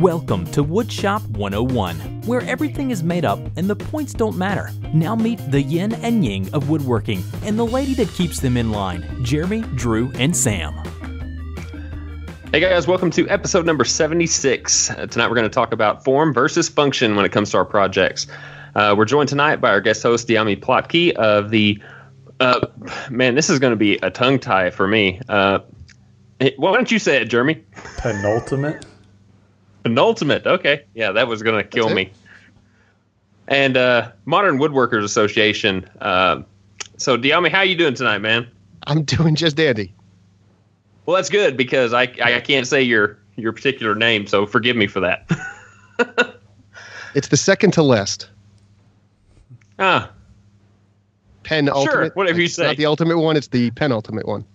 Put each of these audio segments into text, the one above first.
Welcome to Woodshop 101, where everything is made up and the points don't matter. Now meet the yin and yang of woodworking and the lady that keeps them in line, Jeremy, Drew, and Sam. Hey guys, welcome to episode number 76. Tonight we're going to talk about form versus function when it comes to our projects. We're joined tonight by our guest host, Dyami Plotke of the... man, this is going to be a tongue tie for me. Why don't you say it, Jeremy? Penultimate. Penultimate. Okay. Yeah, that was going to kill me. And Modern Woodworkers Association. So, Dyami, how you doing tonight, man? I'm doing just dandy. Well, that's good because I can't say your particular name, so forgive me for that. It's the second to last. Penultimate. Sure, whatever you it's say. Not the ultimate one, it's the penultimate one.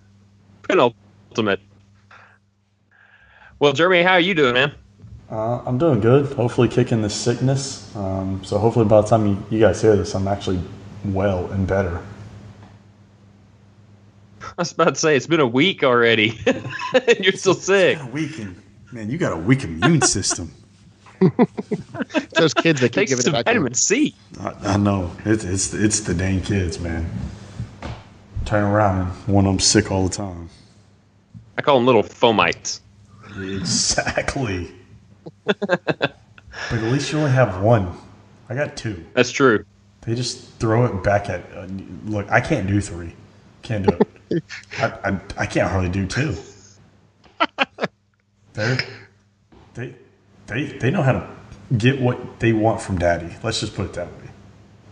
Penultimate. Well, Jeremy, how are you doing, man? I'm doing good. Hopefully kicking this sickness. So hopefully by the time you guys hear this, I'm actually well and better. I was about to say, it's been a week already. And you're still sick. It's been a week man, you got a weak immune system. Those kids that keep Takes giving some it back. vitamin C. I know. It's the dang kids, man. Turn around and one of them's sick all the time. I call them little fomites. Exactly. But at least you only have one. I got two. That's true. They just throw it back at... look, I can't do three. Can't do it. I can't hardly do two. They know how to get what they want from daddy. Let's just put it that way.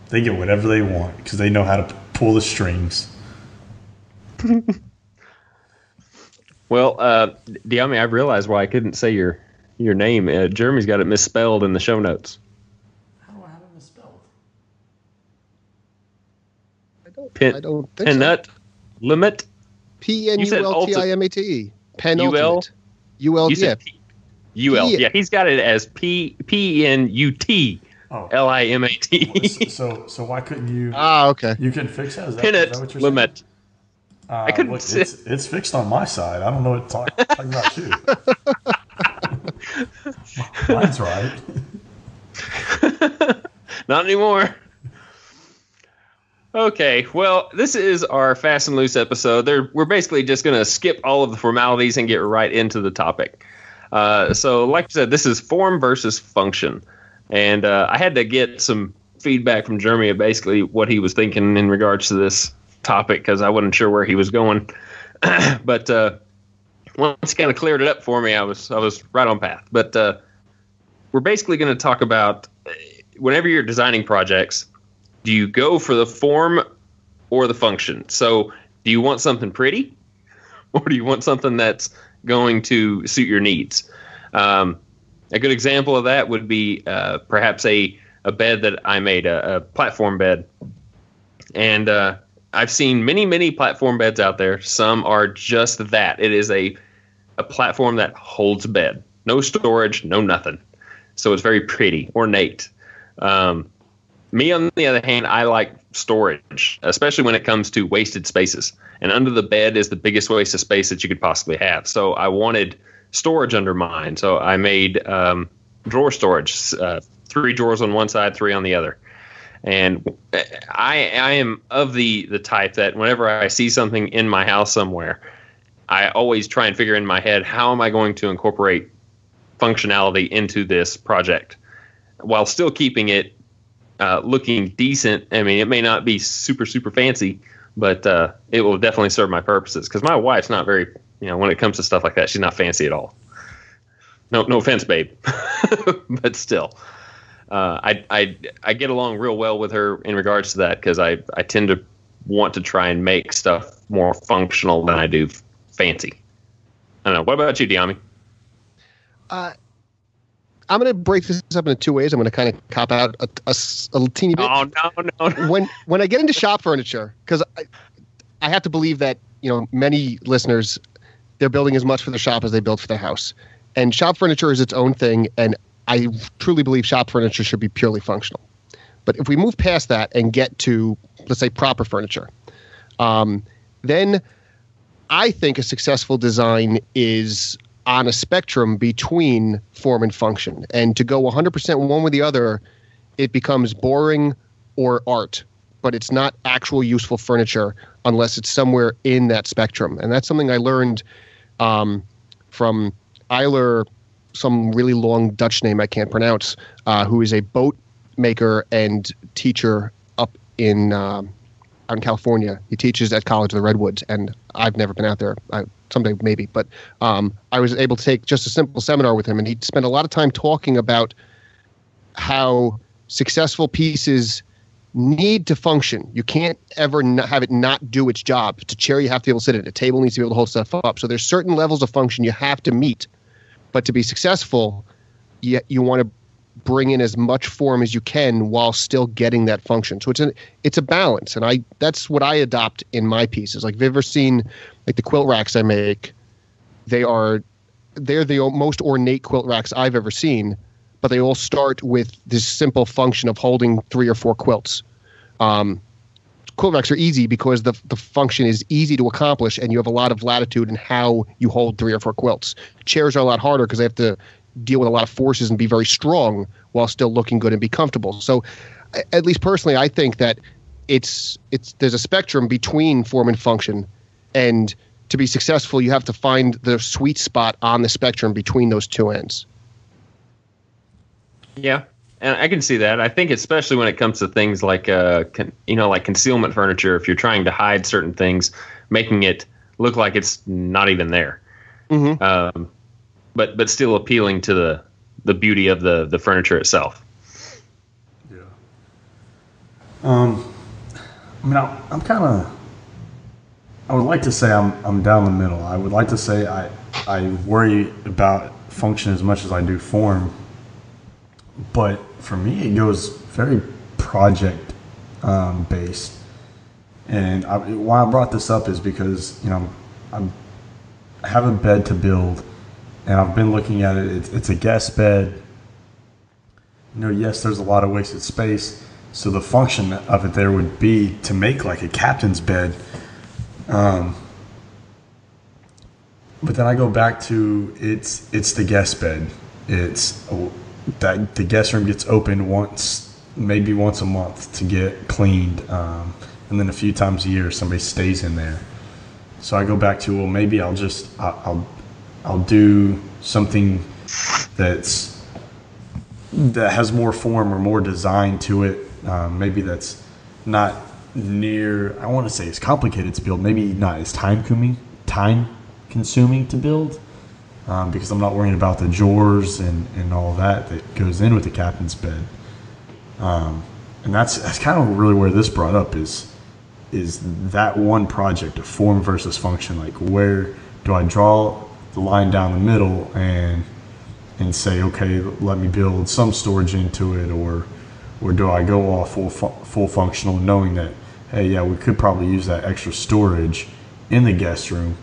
They get whatever they want because they know how to pull the strings. Well, Dyami, I realized why I couldn't say your name. Jeremy's got it misspelled in the show notes. How do I have it misspelled? I don't think Penut so. Limit. Penultimate. Penultimate. UL. Yeah. UL. Yeah, he's got it as PNUT. LIMAT. So why couldn't you? Okay. You can fix that. Is that Penut what you're Limit. I couldn't. Look, it's fixed on my side. I don't know what talking about you. Mine's right. Not anymore. Okay, well, this is our Fast and Loose episode. We're basically just going to skip all of the formalities and get right into the topic. So, like I said, this is form versus function. And I had to get some feedback from Jeremy of basically what he was thinking in regards to this topic because I wasn't sure where he was going. But once he kind of cleared it up for me, I was right on path. But we're basically going to talk about whenever you're designing projects, do you go for the form or the function? So do you want something pretty or do you want something that's going to suit your needs? A good example of that would be perhaps a bed that I made, a platform bed. And I've seen many platform beds out there. Some are just that. It is a platform that holds a bed. No storage, no nothing. So it's very pretty, ornate. Me, on the other hand, I like storage, especially when it comes to wasted spaces. And under the bed is the biggest waste of space that you could possibly have. So I wanted storage under mine. So I made drawer storage, 3 drawers on one side, 3 on the other. And I am of the type that whenever I see something in my house somewhere, I always try and figure in my head, how am I going to incorporate functionality into this project while still keeping it looking decent. I mean, it may not be super fancy, but it will definitely serve my purposes. Because my wife's not very, when it comes to stuff like that, she's not fancy at all. No offense, babe, but still, I get along real well with her in regards to that because I tend to want to try and make stuff more functional than I do fancy. I don't know. What about you, Dyami? I'm going to break this up into 2 ways. I'm going to kind of cop out a teeny bit. Oh, no. When I get into shop furniture, because I have to believe that, many listeners, they're building as much for their shop as they build for their house. And shop furniture is its own thing, and I truly believe shop furniture should be purely functional. But if we move past that and get to, let's say, proper furniture, then I think a successful design is on a spectrum between form and function. And to go 100% one with the other, it becomes boring or art, but it's not actual useful furniture unless it's somewhere in that spectrum. And that's something I learned from Eiler, some really long Dutch name I can't pronounce, who is a boat maker and teacher up in out in California. He teaches at College of the Redwoods, and I've never been out there. Someday maybe, but I was able to take just a simple seminar with him, and he spent a lot of time talking about how successful pieces need to function. You can't ever have it not do its job. It's a chair, you have to be able to sit in. A table needs to be able to hold stuff up. So there's certain levels of function you have to meet. But to be successful, you want to bring in as much form as you can while still getting that function. So it's a balance, and that's what I adopt in my pieces. Like, have you ever seen like the quilt racks I make? They're the most ornate quilt racks I've ever seen, but they all start with this simple function of holding 3 or 4 quilts. Quilt racks are easy because the function is easy to accomplish, and you have a lot of latitude in how you hold 3 or 4 quilts. Chairs are a lot harder because they have to deal with a lot of forces and be very strong while still looking good and be comfortable. So, at least personally, I think that there's a spectrum between form and function, and to be successful, you have to find the sweet spot on the spectrum between those two ends. Yeah, and I can see that. I think especially when it comes to things like like concealment furniture, if you're trying to hide certain things, making it look like it's not even there. Mm-hmm. But still appealing to the beauty of the furniture itself. Yeah. I mean, I'm kind of. I would like to say I'm down the middle. I would like to say I worry about function as much as I do form. But for me, it goes very project based. And why I brought this up is because I have a bed to build. And I've been looking at it. It's a guest bed. Yes, there's a lot of wasted space. So the function of it there would be to make like a captain's bed. But then I go back to it's the guest bed. It's that the guest room gets opened maybe once a month to get cleaned, and then a few times a year somebody stays in there. So I go back to, well, maybe I'll do something that has more form or more design to it. Maybe that's not near, I want to say it's complicated to build, maybe not as time consuming to build, because I'm not worrying about the drawers and all that goes in with the captain's bed. And that's kind of really where this brought up is that one project of form versus function. Like, where do I draw the line down the middle and say, okay, let me build some storage into it, or do I go off full functional, knowing that, hey, yeah, we could probably use that extra storage in the guest room,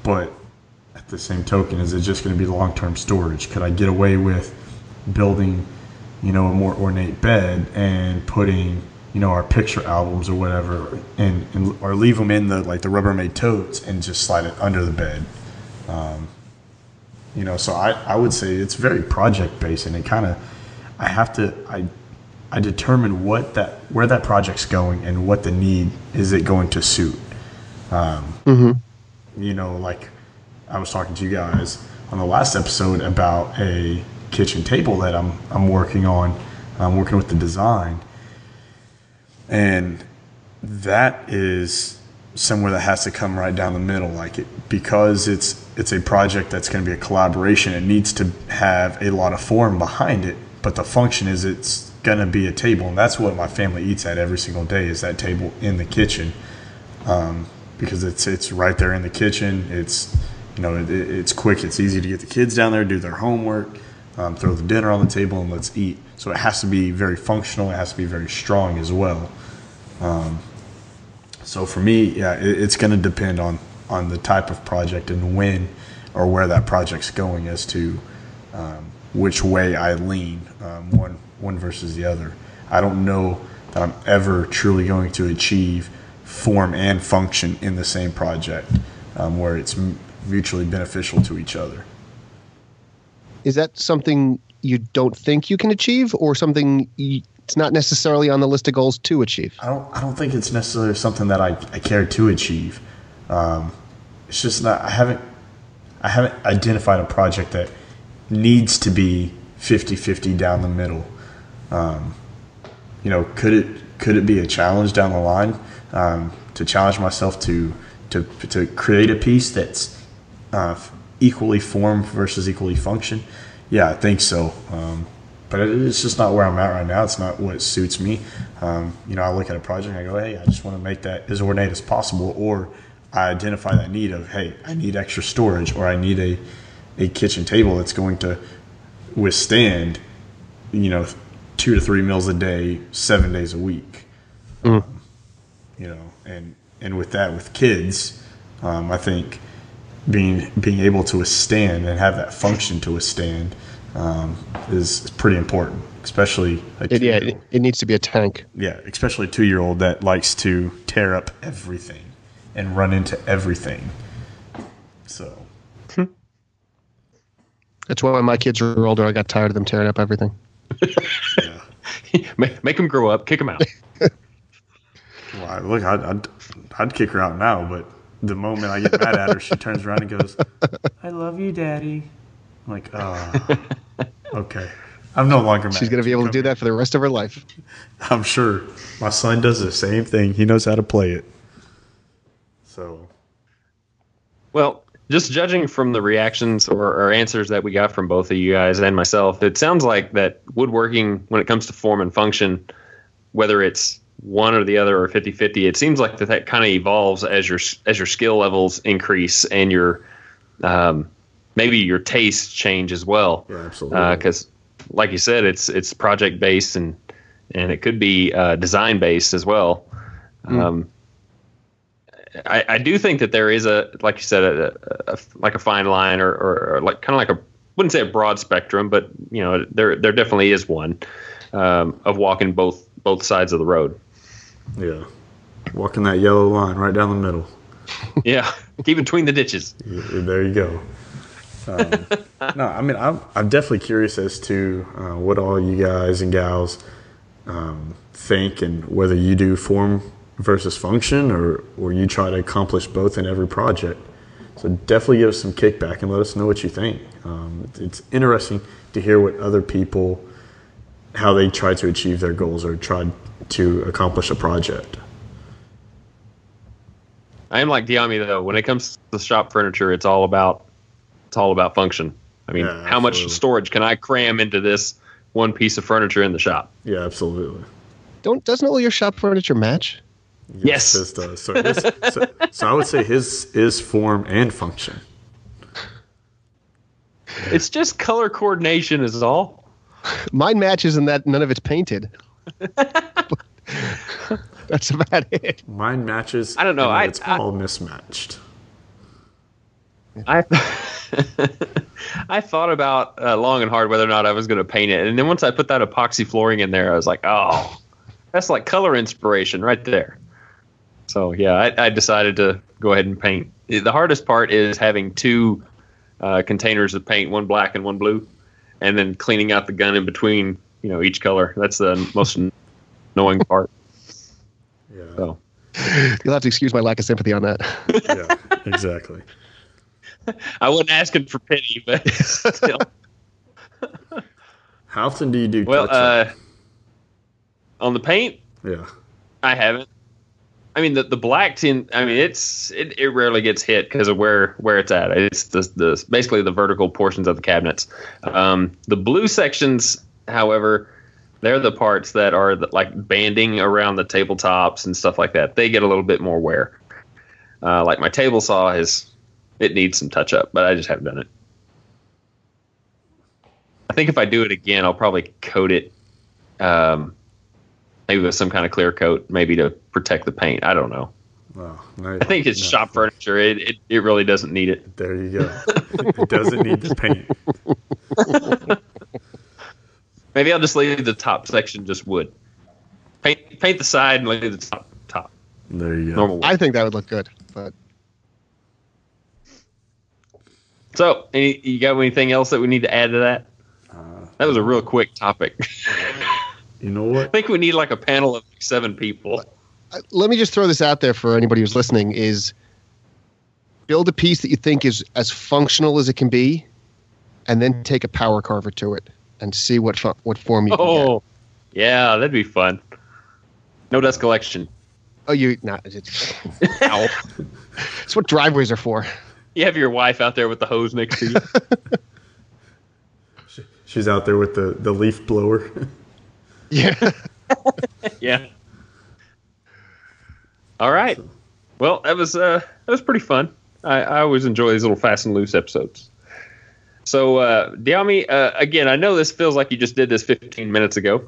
but at the same token, is it just going to be long-term storage? Could I get away with building, a more ornate bed and putting, our picture albums or whatever, or leave them in the Rubbermaid totes and just slide it under the bed? So I would say it's very project-based, and it kind of, I determine where that project's going and what the need is it going to suit. Like I was talking to you guys on the last episode about a kitchen table that I'm working on. I'm working with the design, and that is somewhere that has to come right down the middle, because it's a project that's going to be a collaboration. It needs to have a lot of form behind it, but the function is it's going to be a table, and that's what my family eats at every single day, is that table in the kitchen, because it's right there in the kitchen. It's it's quick, it's easy to get the kids down there, do their homework, throw the dinner on the table, and let's eat. So it has to be very functional. It has to be very strong as well. So for me, yeah, it's going to depend on the type of project and when or where that project's going as to which way I lean, one versus the other. I don't know that I'm ever truly going to achieve form and function in the same project, where it's mutually beneficial to each other. Is that something you don't think you can achieve, or something it's not necessarily on the list of goals to achieve? I don't think it's necessarily something that I care to achieve. It's just not. I haven't identified a project that needs to be 50-50 down the middle. Could it be a challenge down the line to challenge myself to create a piece that's equally form versus equally function? Yeah, I think so. But it's just not where I'm at right now. It's not what suits me. I look at a project and I go, hey, I just want to make that as ornate as possible. Or I identify that need of, hey, I need extra storage, or I need a kitchen table that's going to withstand, 2 to 3 meals a day, 7 days a week. And with that, with kids, I think being able to withstand and have that function to withstand is pretty important, especially it needs to be a tank. Yeah, especially a 2-year-old that likes to tear up everything and run into everything. So that's why when my kids were older, I got tired of them tearing up everything. Yeah. Make them grow up, kick them out. Well, look, I'd kick her out now, but the moment I get mad at her, she turns around and goes, "I love you, Daddy." I'm like, oh, okay. I'm no longer mad. She's going to be able to do that for the rest of her life. I'm sure. My son does the same thing. He knows how to play it. So, well, just judging from the reactions or answers that we got from both of you guys and myself, it sounds like that woodworking, when it comes to form and function, whether it's one or the other or 50-50, it seems like that kind of evolves as your skill levels increase and your maybe your tastes change as well. Yeah, absolutely. Because, like you said, it's project based and it could be design based as well. I do think that there is like you said, like a fine line or like kind of like wouldn't say a broad spectrum, but there definitely is one of walking both sides of the road. Yeah, walking that yellow line right down the middle. Yeah, keep between the ditches. Yeah, there you go. No, I mean, I'm definitely curious as to what all you guys and gals think, and whether you do form versus function, or you try to accomplish both in every project. So definitely give us some kickback and let us know what you think. It's interesting to hear what other people, how they try to achieve their goals or try to accomplish a project. I am like Dyami though. When it comes to shop furniture, it's all about function. I mean, Yeah, how much storage can I cram into this one piece of furniture in the shop? Yeah, absolutely. Doesn't all your shop furniture match? Yes. His does. So I would say his is form and function. It's just color coordination is all. Mine matches in that none of it's painted. That's about it. Mine matches. I don't know. It's all mismatched. I thought about long and hard whether or not I was going to paint it, and then once I put that epoxy flooring in there, I was like, "Oh, that's like color inspiration right there." So yeah, I decided to go ahead and paint. The hardest part is having two containers of paint, one black and one blue, and then cleaning out the gun in between, each color. That's the most annoying part. Yeah. So You'll have to excuse my lack of sympathy on that. Yeah, exactly. I wasn't asking for pity, but still. How often do you do Well, on the paint, Yeah. I haven't. I mean, the black tin. I mean, it rarely gets hit because of where it's at. It's the basically the vertical portions of the cabinets. The blue sections, however, they're the parts that are like banding around the tabletops and stuff like that. They get a little bit more wear. Like my table saw it needs some touch up, but I just haven't done it. I think if I do it again, I'll probably coat it. Maybe with some kind of clear coat, maybe to protect the paint. I don't know. Well, I think it's shop furniture. It really doesn't need it. There you go. It doesn't need the paint. Maybe I'll just leave the top section just wood. Paint the side and leave the top. There you go. Normal wood. I think that would look good, but So, you got anything else that we need to add to that? That was a real quick topic. You know what? I think we need like a panel of 7 people. Let me just throw this out there for anybody who's listening: is build a piece that you think is as functional as it can be, and then take a power carver to it and see what form you can get. Oh, yeah, that'd be fun. No dust collection. Oh, ow. That's what driveways are for. You have your wife out there with the hose next to you. She's out there with the leaf blower. Yeah. Yeah. All right. Well, that was pretty fun. I always enjoy these little fast and loose episodes. So, Dyami, again, I know this feels like you just did this 15 minutes ago,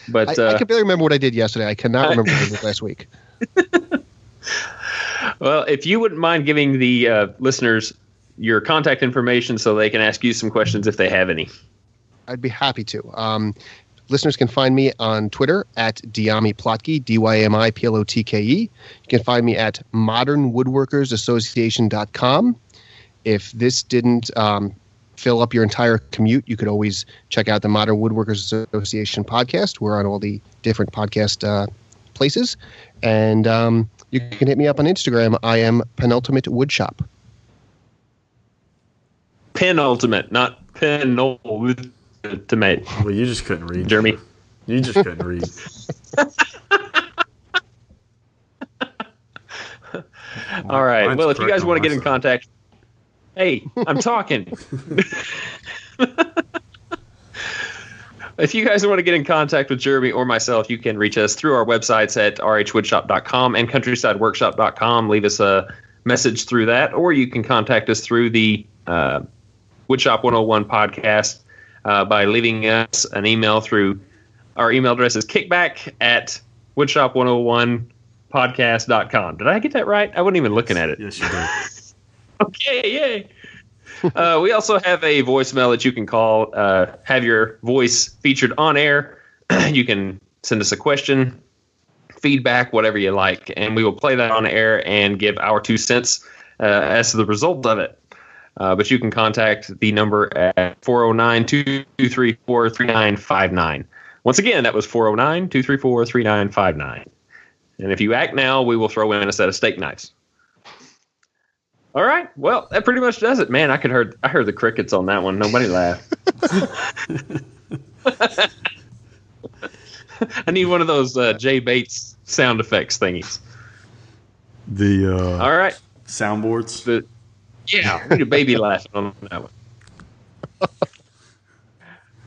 but I can barely remember what I did yesterday. I cannot remember what I did last week. Well, if you wouldn't mind giving the listeners your contact information so they can ask you some questions if they have any. I'd be happy to. Listeners can find me on Twitter at Dyami Plotke, DYAMI You can find me at modernwoodworkersassociation.com. If this didn't fill up your entire commute, you could always check out the Modern Woodworkers Association podcast. We're on all the different podcast places. And you can hit me up on Instagram. I am Penultimate Woodshop. Penultimate, not Penultimate. Well, you just couldn't read. Jeremy. You just couldn't read. All right. Mine's Well, if you guys correct want on to get in my side. contact, hey, I'm talking. If you guys want to get in contact with Jeremy or myself, you can reach us through our websites at rhwoodshop.com and countrysideworkshop.com. Leave us a message through that, or you can contact us through the Woodshop 101 podcast by leaving us an email through our email address is kickback@woodshop101podcast.com. Did I get that right? I wasn't even looking at it. Yes, you did. Okay, yay. We also have a voicemail that you can call, have your voice featured on air. You can send us a question, feedback, whatever you like, and we will play that on air and give our 2 cents as to the result of it. But you can contact the number at 409-234-3959. Once again, that was 409-234-3959. And if you act now, we will throw in a set of steak knives. All right. Well, that pretty much does it. Man, I heard the crickets on that one. Nobody laughed. I need one of those Jay Bates sound effects thingies. The All right. soundboards. Yeah, we need a baby laughing on that one.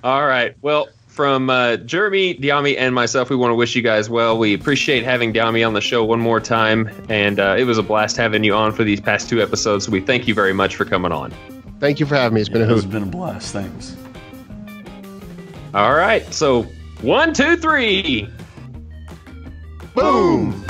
All right. Well, from Jeremy, Dyami, and myself, we want to wish you guys well. We appreciate having Dyami on the show one more time, and it was a blast having you on for these past 2 episodes. So we thank you very much for coming on. Thank you for having me. It's been a hoot. It's been a blast. Thanks. All right. So 1, 2, 3. Boom!